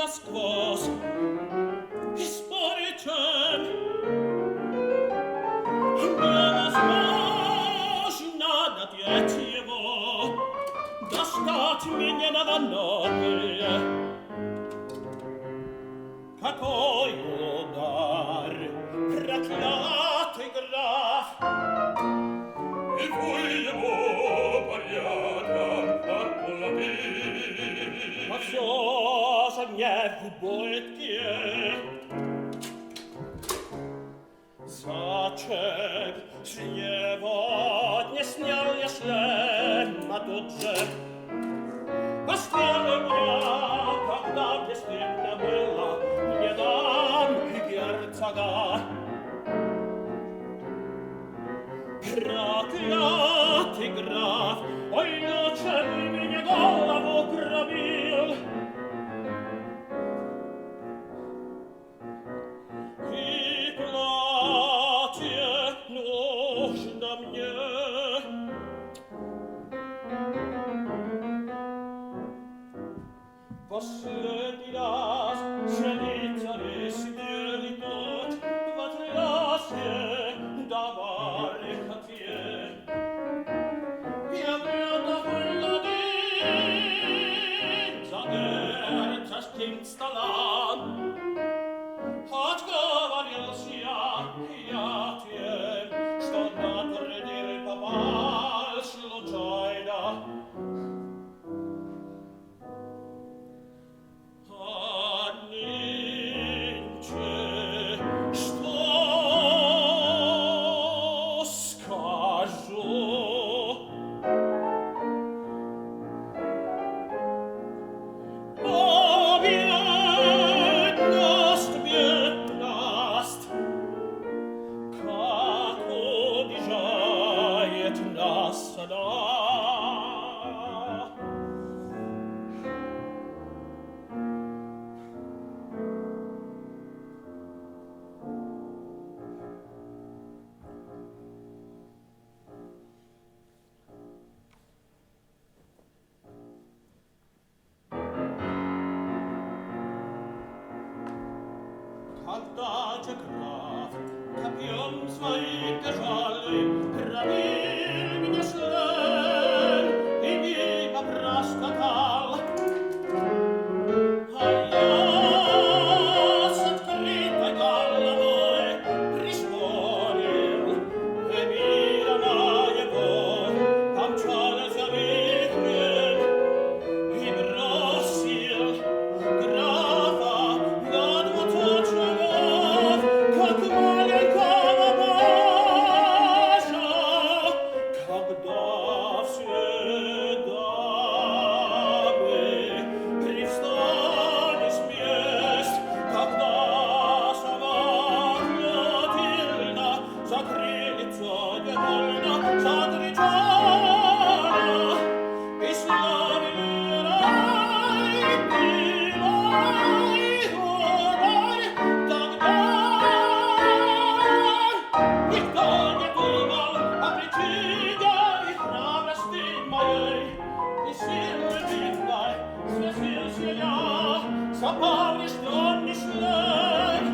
сквозь и спорите невозможно надеть его, достать меня надо ноги. Какой удар, проклятый граф! И вы его порядком отплатили. А все же мне в убытке. Зачем сегодня снял я шлем, а тут же пострелы меня, когда мне стыдно было, не дам герцога. Проклятый граф, ой, лучше бы мне голову пробил. И платье нужно мне. Последний раз жениться сидели тут в Атласе, давали хотье. Я блюдо один за герцогским столом. Отговорился я тем, что на турнир попал случайно. Когда же граф копьем своим тяжелым пробил мне шлем и мимо проскакал, а я с открытой головой пришпорил, и мимо моего помчался вихрем и бросил графа на двух шагов, как маленького бажа. Когда все дамы привстали с мест, когда сама Клотильда закрыльцо невольно закричала и славили рай, милой горой, тогда никто не думал о причине и храбрости моей, и силы бедной связился я, запомни, что не шлем,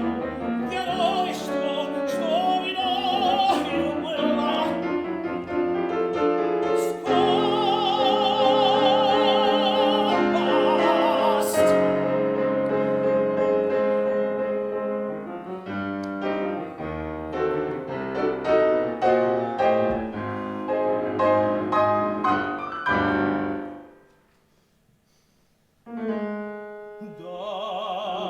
геройство, что виною было. Скопость. Да,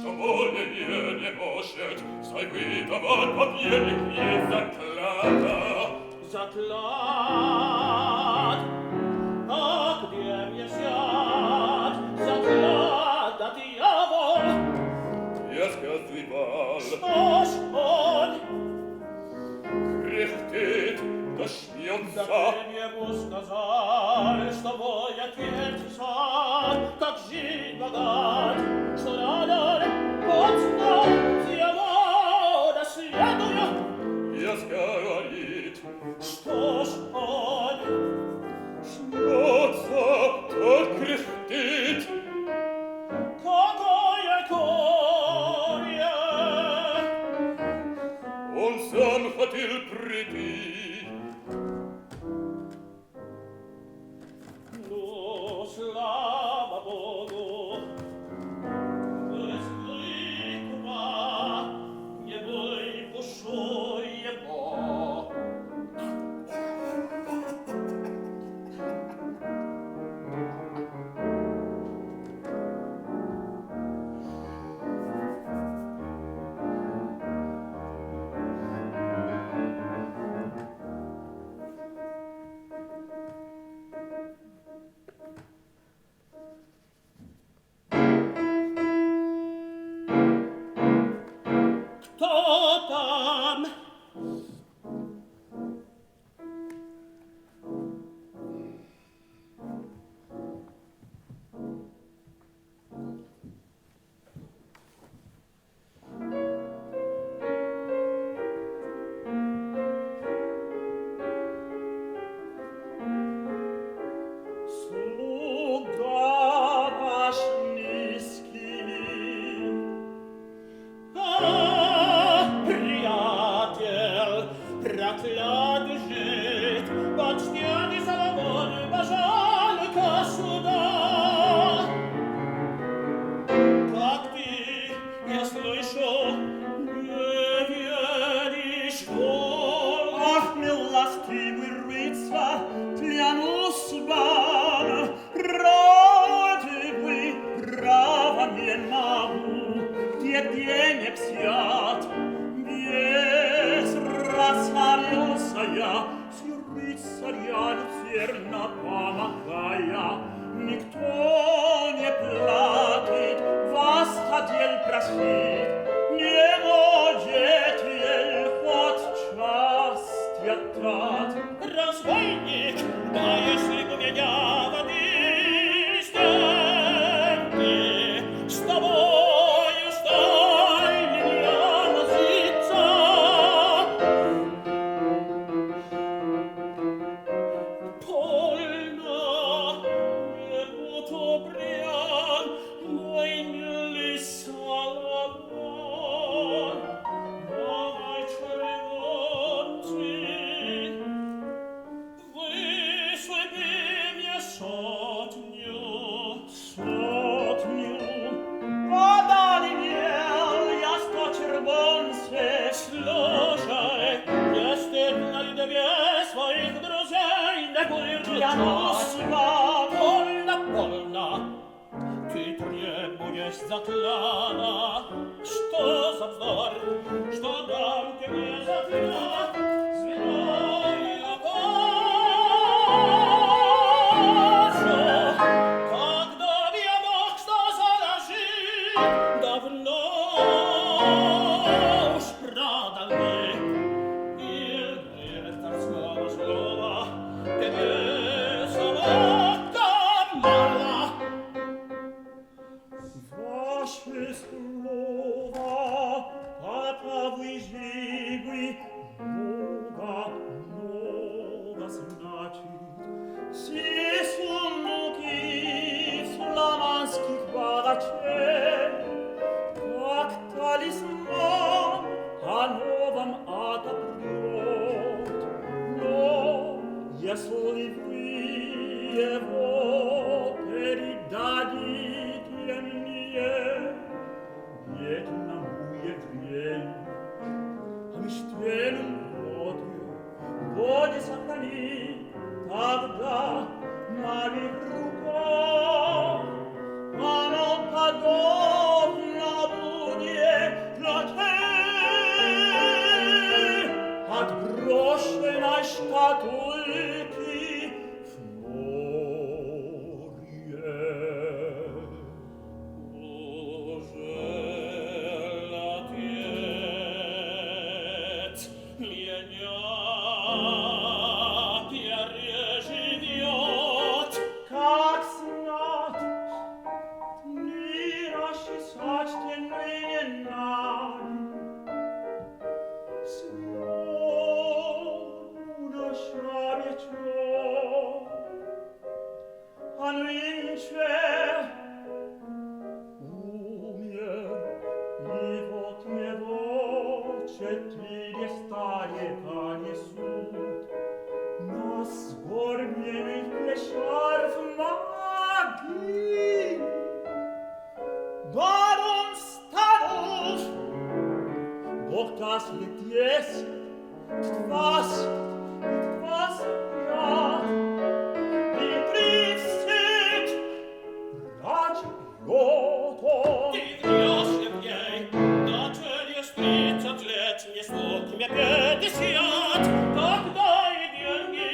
Что более не может завидовать побеги заклада. Заклад, а где мне взять заклада, дьявол? Я сказывал, что ж он кряхтит, да шьется. Да ты ему сказал, что мой отец сам, как жить богат, что надо подстать его наследую. Я говорит, что ж он шьется, да кряхтит. Какое горе! Он сам хотел прийти. Ну, слава Богу, без ликва не был душой его. Кто там? Слуга ваш низкий. Приятель, проклят жить, почтенный Соломон, пожалуй-ка сюда. Как ты, я слышу, не веришь в ах, милостивый рыцарь, клянусь вам, ради вы права не могу, где денег взять. Без разорился я, все рыцаря верно помогая. Никто не платит, вас хотел просить, не можете хоть счастья дать. Разбойник, да если бы меня воды стенки, с тобою сталь меня носиться. Больно, не буду брян, мой милый Соломон, мой червонцы, высыпи мне сотню. Подали мне, я 100 червонцев. Слушай, не стыдно ли тебе своих друзей не выручать? Я больно. Ты требуешь заклада. Что за вздор? Что дам тебе заклад? Зверою кожу. Когда б я мог что заложить, давно уж продал бы. И рыцарского слова тебе самого-то мало. Ваше слово, таковы живы, много значит. Все сунуки фламандских богачей, как талисман о новом отопрет. Но если вы его передадите мне, бедному еврею, а меж тем роду, Боги сохрани, тогда моих руках оно подобно будет. четыре старика несут на сгорбленных плечах могилы. Барон Стадус, Бог das liegt jetzt, was ja, die Briefsit, Radioton. Die Brioche miei, da c'è di sprizzo, tletnie, sfocchi, mi appete siat, когда и деньги,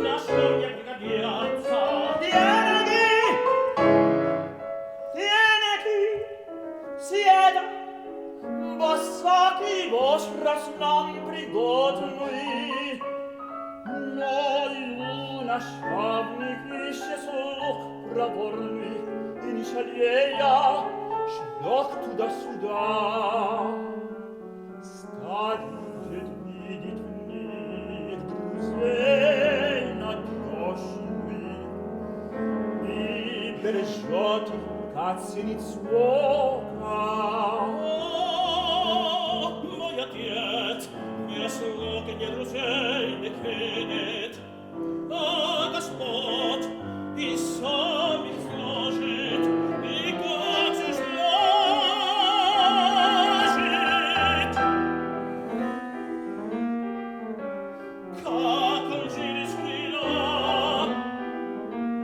нашел я пригодятся. Sieda, bassati vostras nam prigotnui, noi una shavnik ishe such pravornui, in Shalieja, schlocht da Suda. Stadet vidit mir, druzei na doshnui, i berejot Кацинит свока. Мой отец не слуг, ни друзей не видит, а Господь и сам их сложит, и как же сложит. Как он через крила,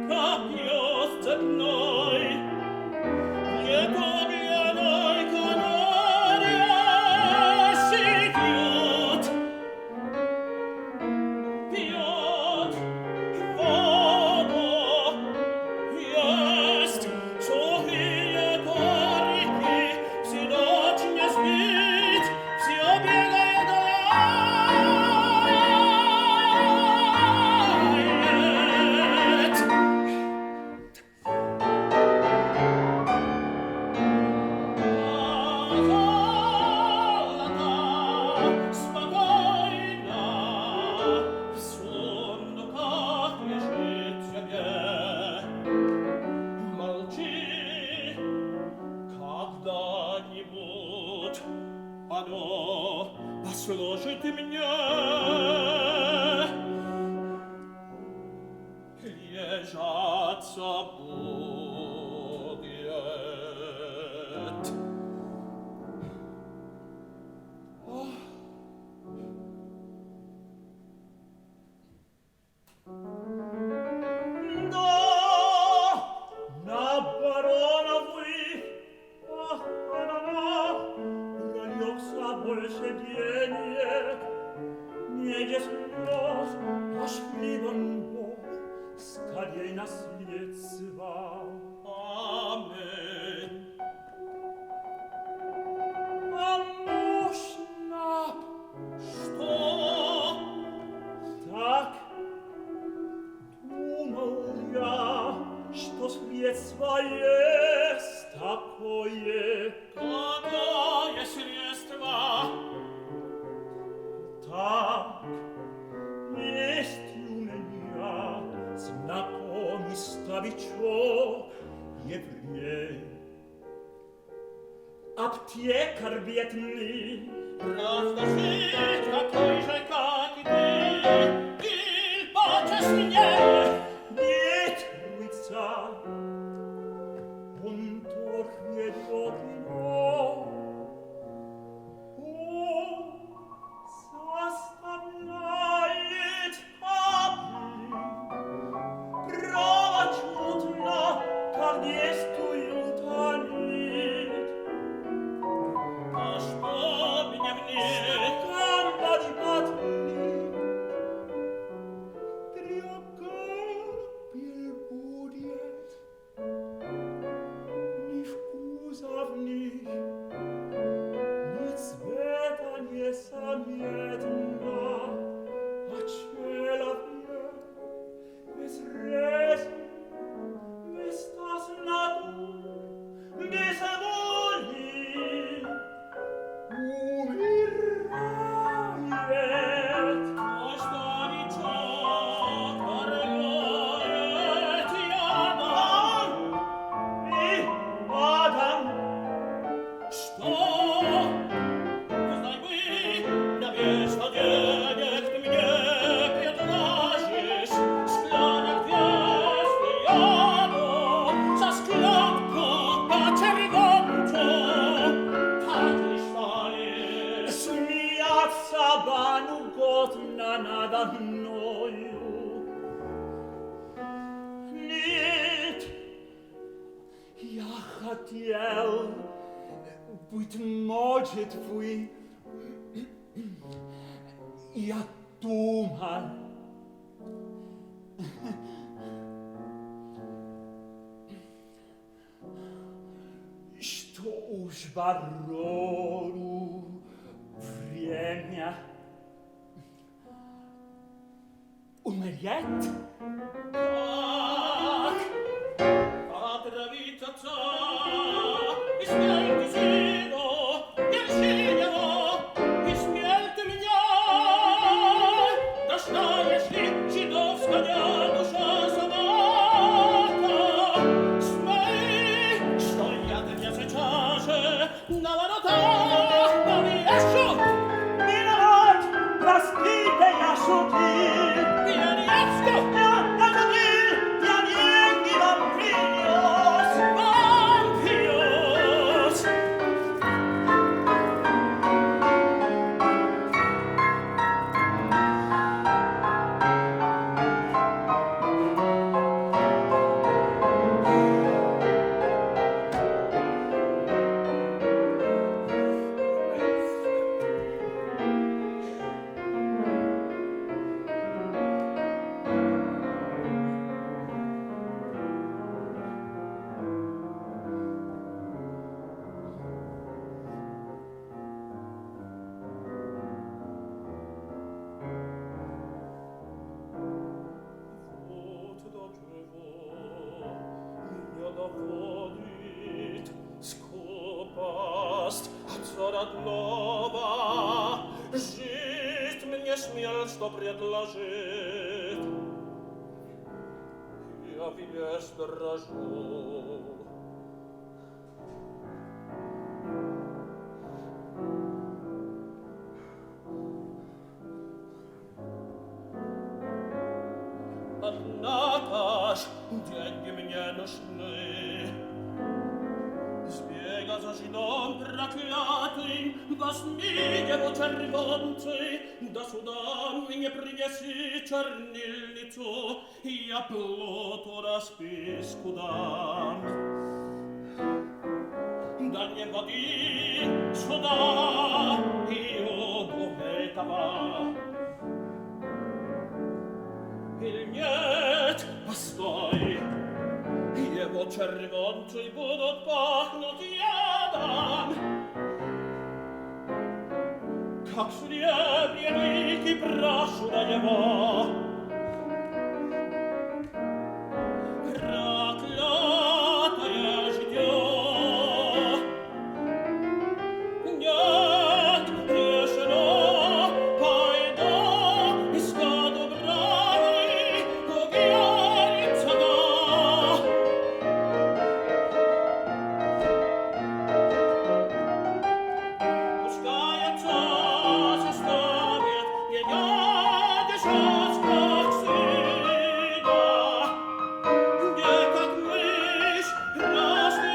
как пьет цепной, послушайте меня, лежаться будет. Да, на барона вы, прольёгся больше денег, не без слез, аж хлебом Бог скорей на свет звал. Аминь. А можно, что так думал я, что средство есть такое. Какое средство? Так, есть у меня знакомый старичок, еврей, аптекарь бедный. Правда жить такой же, как и ты, или почестнее? Нет, рыцарь, он торг ведет его. Заставляет капли, право чудно, как действуют они. А что меня в них? Камбади матли, трёкапель будет, ни вкуса в них, ни цвета незаметно, а человек без резни, без тосноты, без воли умирает. Мой старичок ворует ядом и адом. Что? Знай вы, мною. Нет, я хотел, быть может, вы... Я думал, что уж барону время умереть. Так, отравиться и смерть силу, держи его, и смерть меня. Да знаешь ли, жидовская душа собака, смей, что я тебе сейчас же на воротах повешу. Виноват, простите, я шутил. Доходит, скупость, отца родного, жизнь мне смел, что предложит. Я весь дрожу. Однако ж деньги мне нужны. Zbiega za Żydom проклятым, возьми его червонцы, да сюда мне принеси чернильницу, и я плоту расписку дам. Да не води сюда Иуду этого. Или нет, постой, его червонцы будут пахнуть ядом, как серебряники прошу на него. Проклятое житье, нет, решено, пойду искать убрали, угорится да. Пускай отца заставит меня держать как сына, где как мышь раздвоенную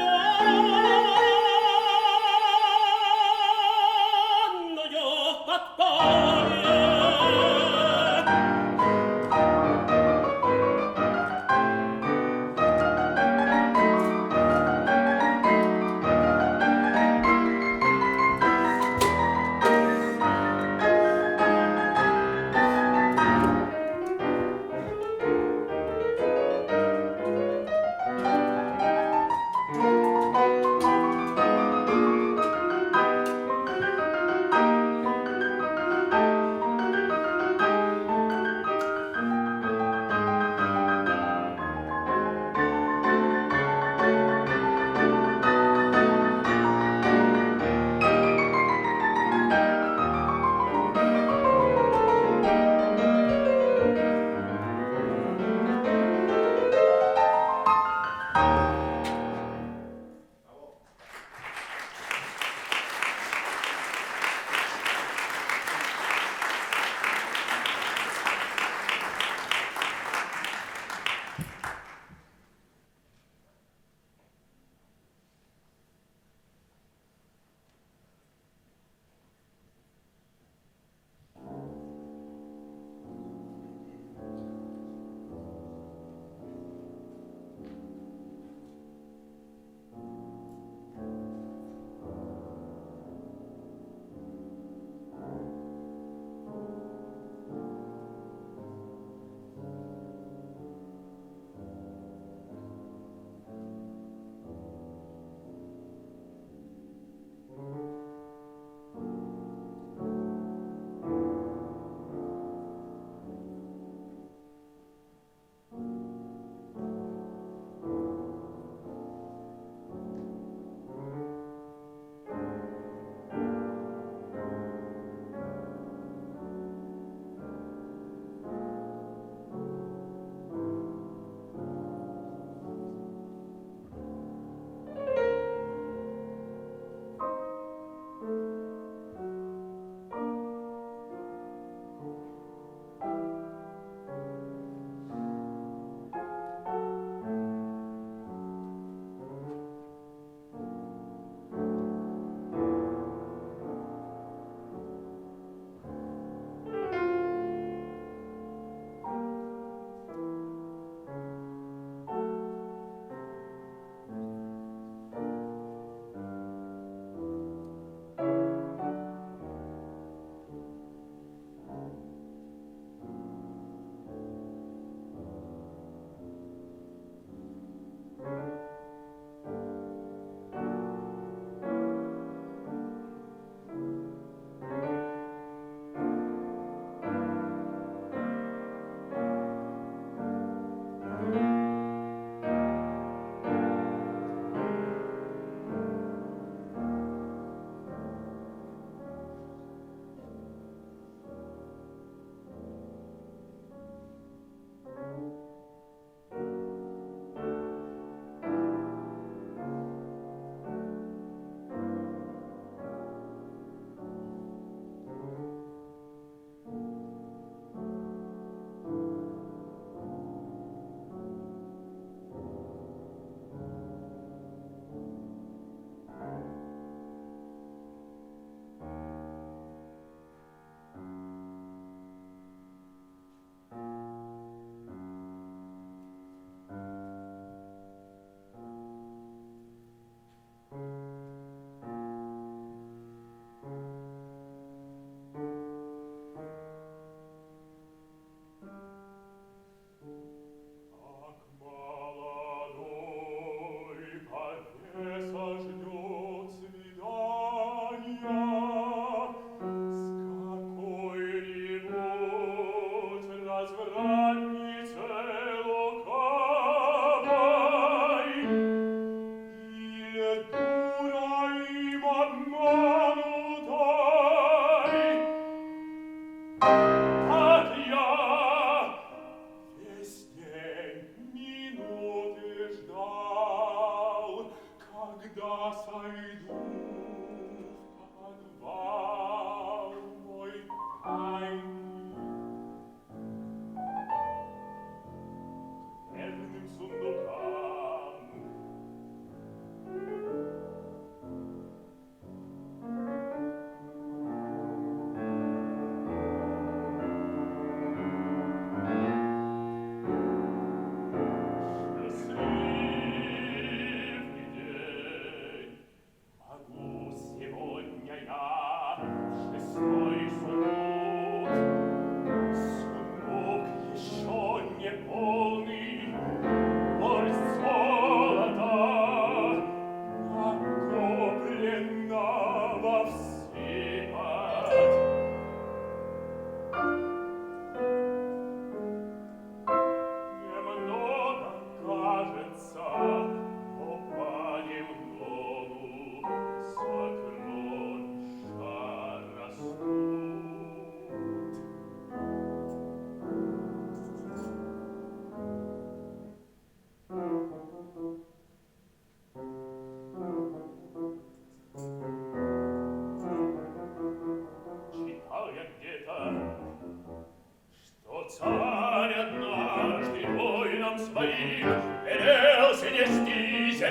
подпале.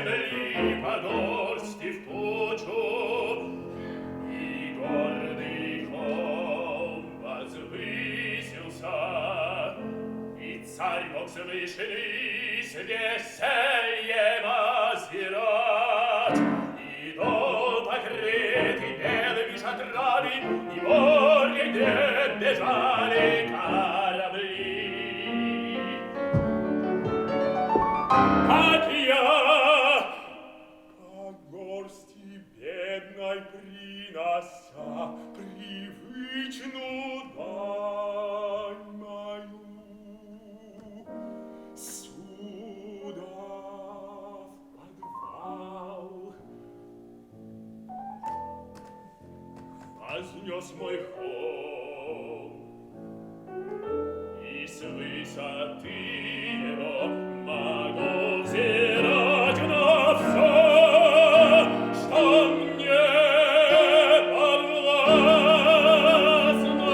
земли подорсти в кучу, и гордый холм возвысился, и царь мог свышенный с весельем озирать, и дом покрытый белыми шатрами, и море, где бежали корабли. Как я по горсти бедной принося привычную дань мою, сюда в подвал вознес мой холм, и с высоты его могу взирать на всё, что мне подвластно.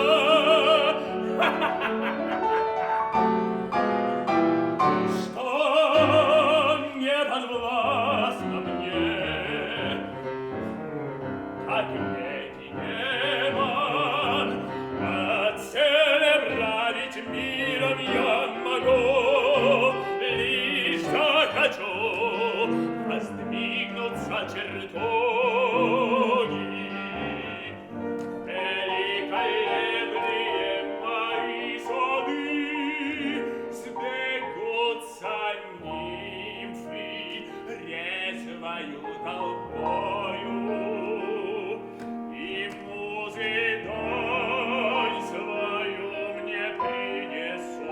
Что не подвластно мне, как некий демон, отцелебравить миром я могу, лишь захочу воздвигнуться чертоги. Великолепные мои сады, сбегутся нимфы резвою толпою, и музы донь свою мне принесут,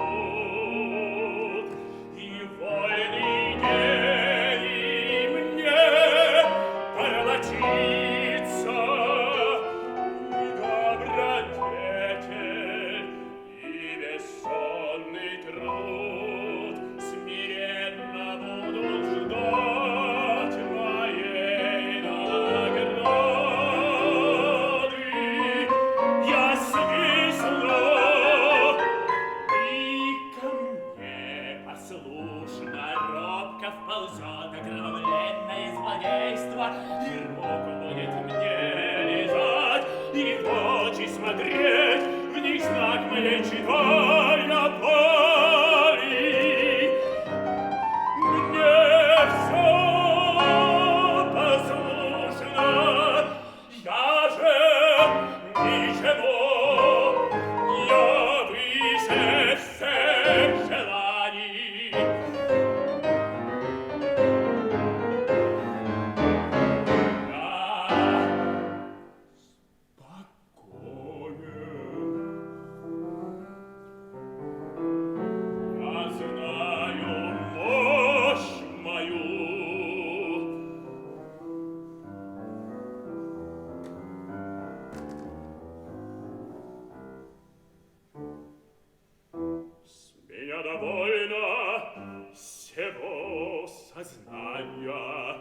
и вольный день мне пролочится, и добродетель, и бессонный труд смиренно будут ждать моей награды. Я свистну, и ко мне послушно робко вползет окровавленное злодейство, и руку будет мне лизать, и в очи смотреть, в них знак моей читая боли. Мне всё послушно, я же ничего, я выше всех желаний. Я знаю мощь мою. С меня довольно сего сознания.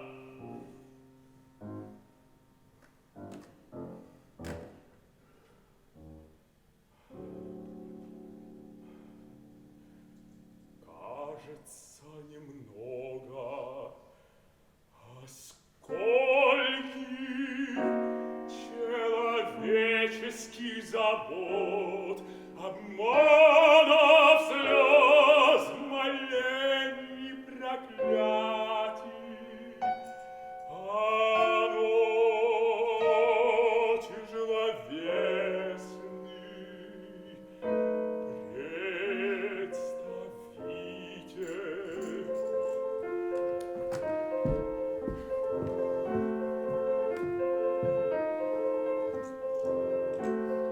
Кажется, немного, а скольких человеческих забот, обманов, слез, молений, проклятий. Оно тяжеловесный представитель.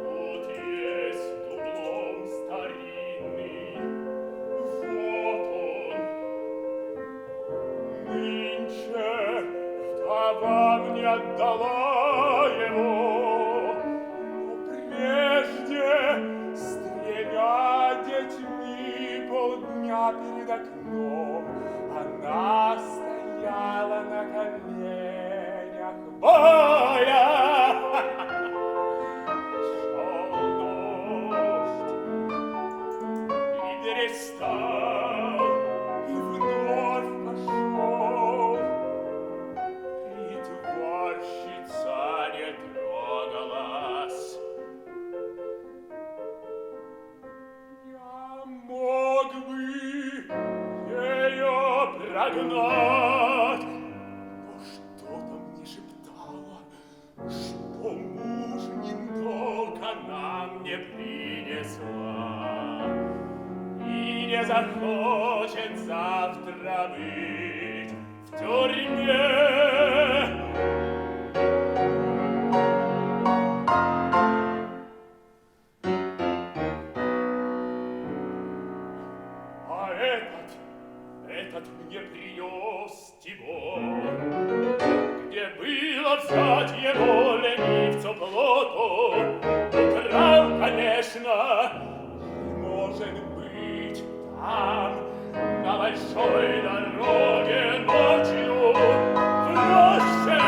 Тут есть дублон старинный, вот он. Нынче вдова мне отдала его, но прежде с 3 детьми полдня перед окном она стояла на коленях, боя. Шел дождь и перестал, и вновь пошел. прогнать. Но что-то мне шептало, что мужнин долг она мне принесла и не захочет завтра быть в тюрьме. А этот мне принес Тибор, где было взять его ленивцу плоту. Украл, конечно, может быть, там, на большой дороге ночью, в роще.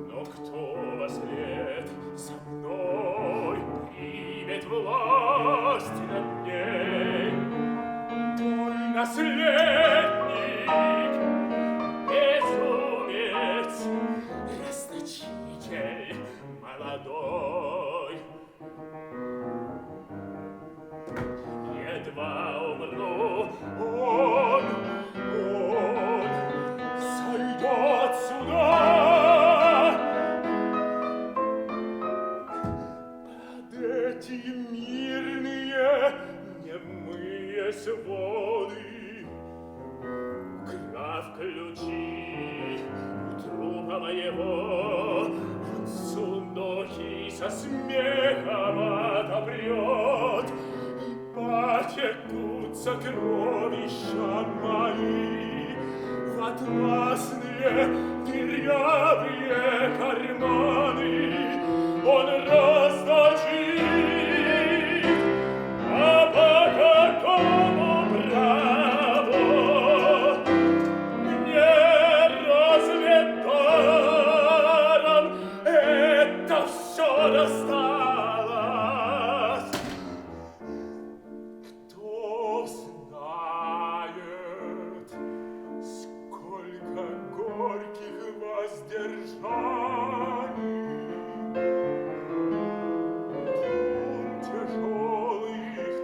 Но кто вослед со мной примет власть над ней? Мой наследник, безумец, расточитель молодой. Едва умру, он сойдет сюда. Под эти мирные немые своды, украв ключи у трупа моего, сунохи со смехом отопрет. Потекут сокровища мои в атласные дырявые карманы. Он расточит, а по какому праву мне разве даром это все досталось? Кто знает, сколько горьких воздержаний, тяжелых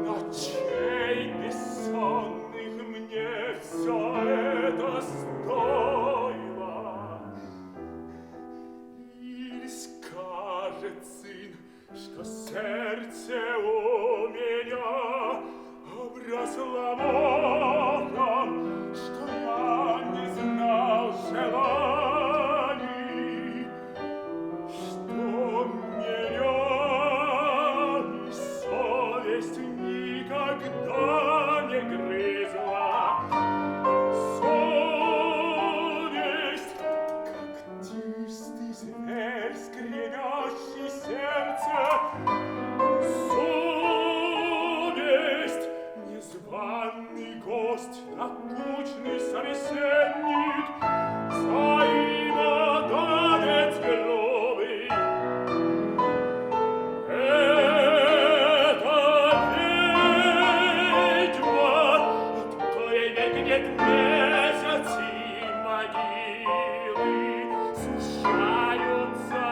ночей бессонных мне все это стоило. Или скажет сын, что сердце у меня обросло мохом, что я не знал желаний, что меня и совесть никогда не грызла. Совесть, когтистый зверь, скребящий сердце. Совесть, незваный гость, окучный собеседник, взаимодавец грубый. Это ведьма, от коей мелькнет месяц и могилы сущаются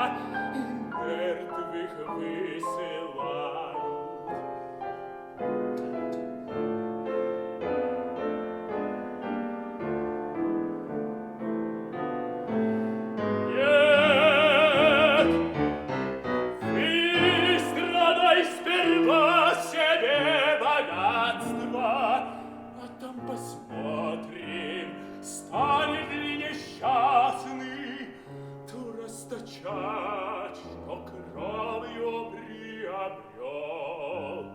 и мертвых высылают. Нет, выстрадай сперва себе богатство, а там посмотрим, станет ли несчастный то расточать, что кровью приобрел.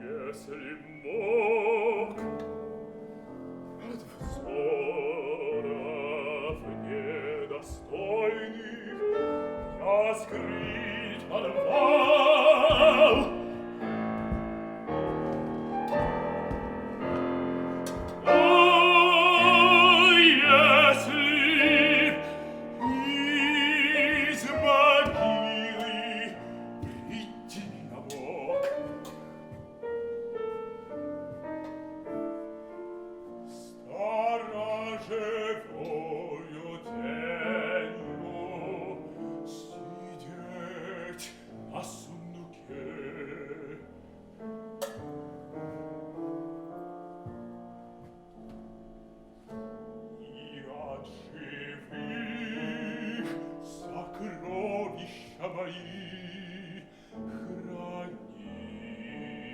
Если скрыть подвал.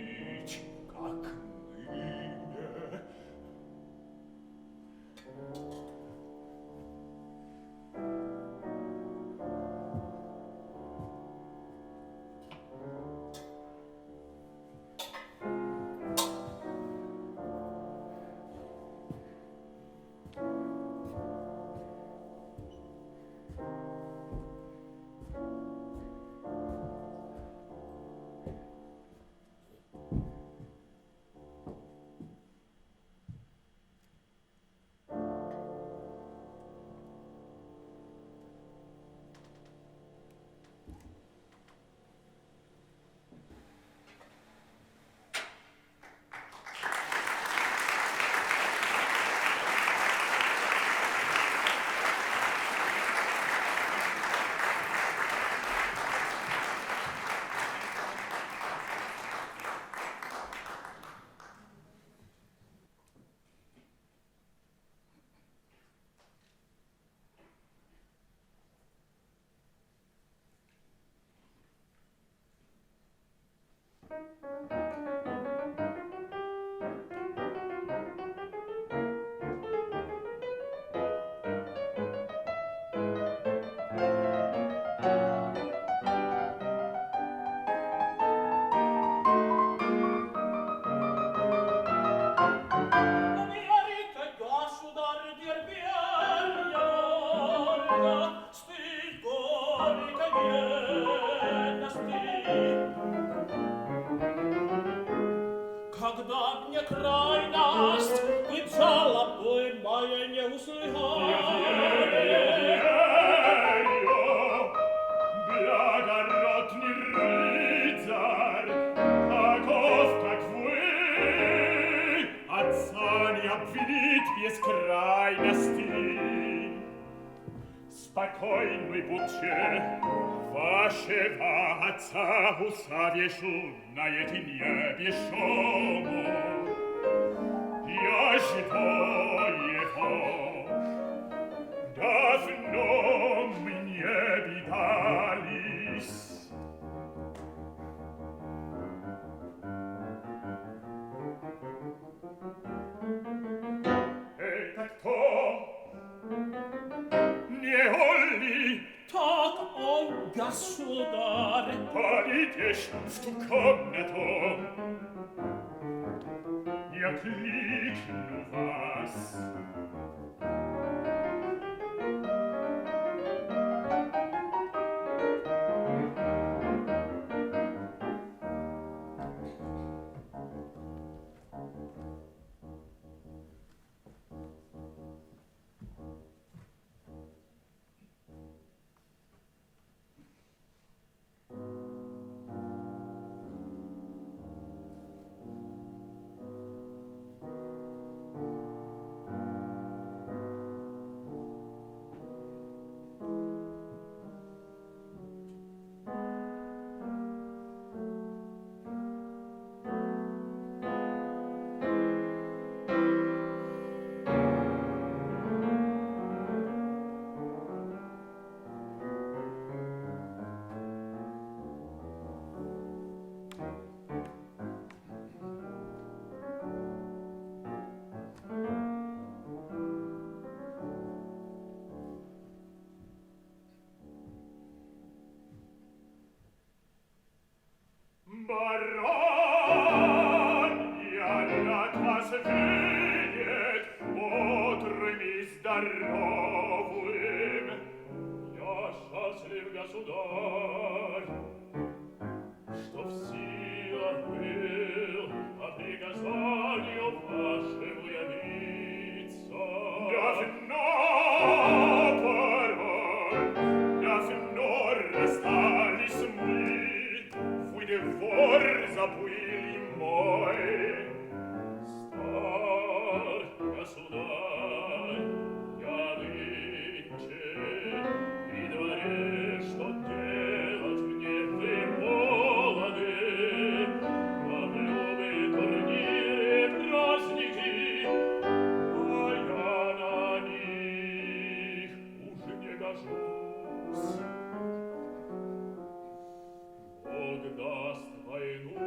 Хранить, как ныне. Когда мне край даст, и жалобы мои не услыхали. Благородный рыцарь, таков, как вы, отца не обвинить без крайности. Спокойны будьте, вашего отца усовешу на эти небешому. Я жду его, давно мы не видались. Это кто? Не он ли? Так он, государь. Пойдешь в ту комнату. Я кликну вас. Барон, я рад вас видеть, бодрым и здоровым. Я счастлив, государь. забыли мой стар государь. Я нынче при дворе, что делать мне вы молоды, облюбы, турниры, праздники, а я на них уж не гожусь. Бог даст войну,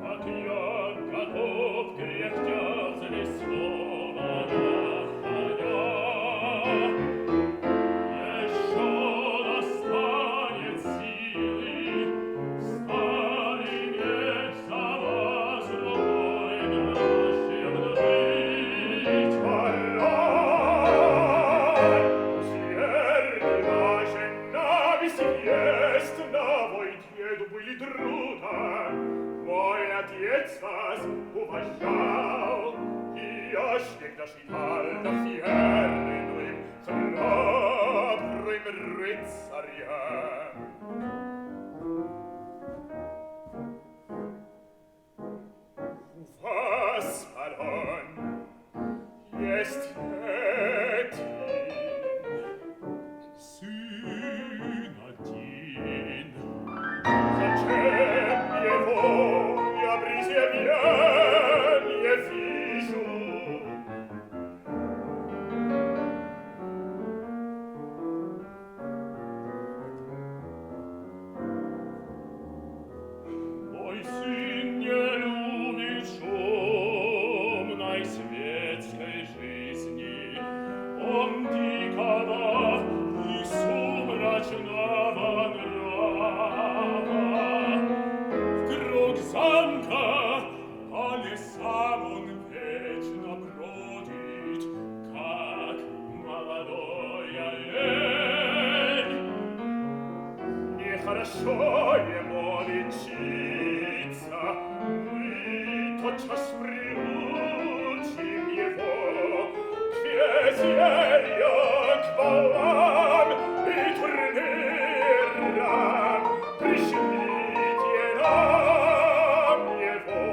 как я готов, кряхтя за лесного доходя. Еще достанет силы старый меч за вас рукой нащем жить. Смерти вашей есть, на мой деду были друга. Мой отец вас уважал, и я всегда считал верным, храбрым рыцарем. У вас, барон, есть один сын один. Зачем его я при себе не вижу? Мой сын не любит шумной светской жизни. Он дикого и сумрачного нрава. Вкруг замка по лесам он вечно бродит, как молодой олень. Нехорошо ему лечиться, мы тотчас приучим его к весельям, к балам и турнирам. Пришлите нам его,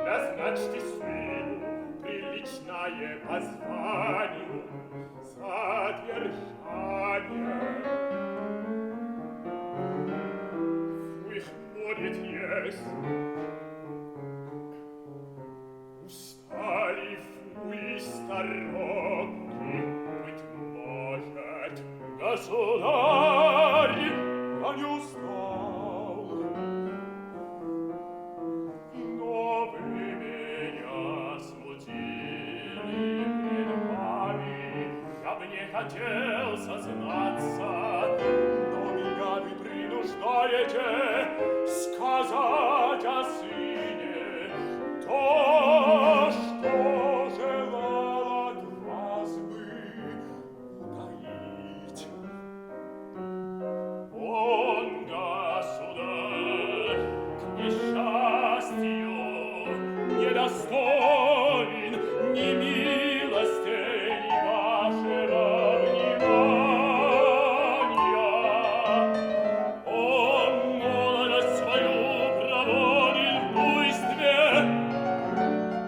назначьте сыну приличное по званию содержание. Их будет есть. Устали вы стороки, быть может, государь, я не устал. Но вы меня смутили пред вами, я бы не хотел сознаться, но меня вы принуждаете сказать о сыне то, что желал от вас бы утаить. Он, государь, к несчастью недостоин ни милости, ни вашего внимания. Он молодость свою проводит в буйстве,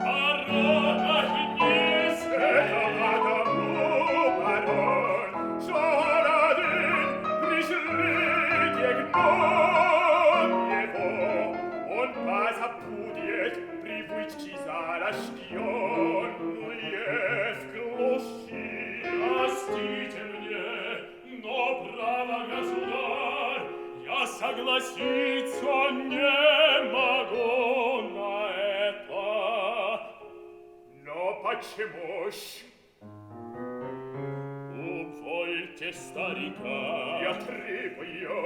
пороках не света тому, барон, что один пришлите гном его. Он позабудет привычки зарожденные в глуши. Простите мне, но право, государь, я согласиться не могу на это. Но почему ж? Увольте старика. Я требую,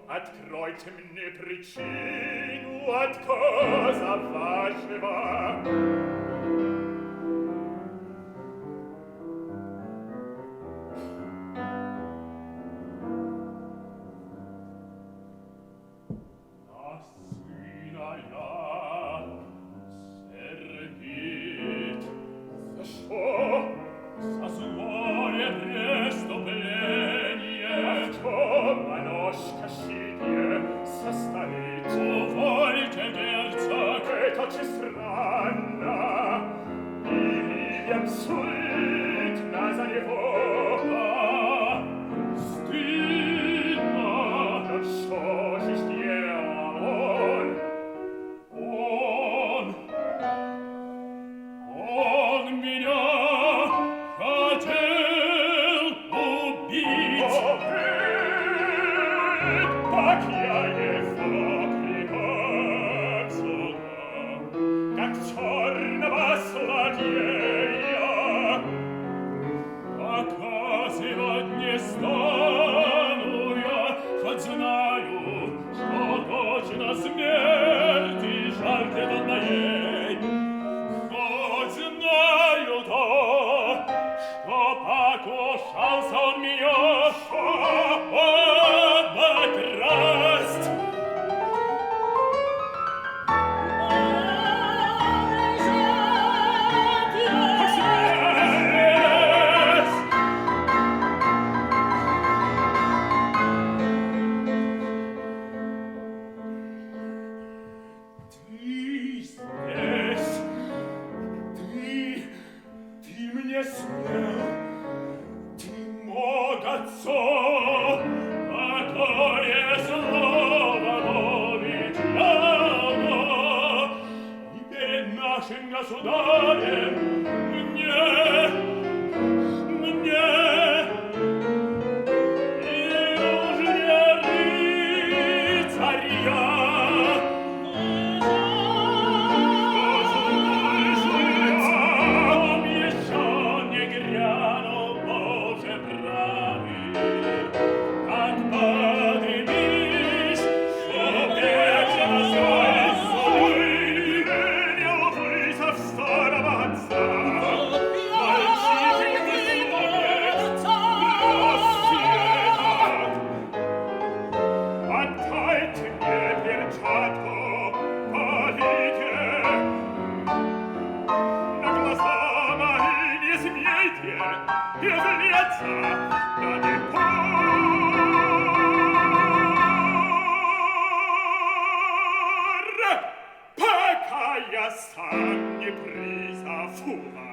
откройте мне причину отказа вашего. На сына я сердит. За что? За злое преступление. А в чем оно, скажите, состоит? как я его приказала, как черного злодея. Показывать не стану я, хоть знаю, что точно смерти жаждет моей. Хоть знаю то, что покушался он меня, что обокрасть. Ты здесь, ты мне смел, ты мог отцу такое слово молвить явно, и перед нашим государем мне и уж не рыцарь я. Отдайте мне перчатку, полите, на глаза мои не смейте излиться на декор, пока я сам не призову вас.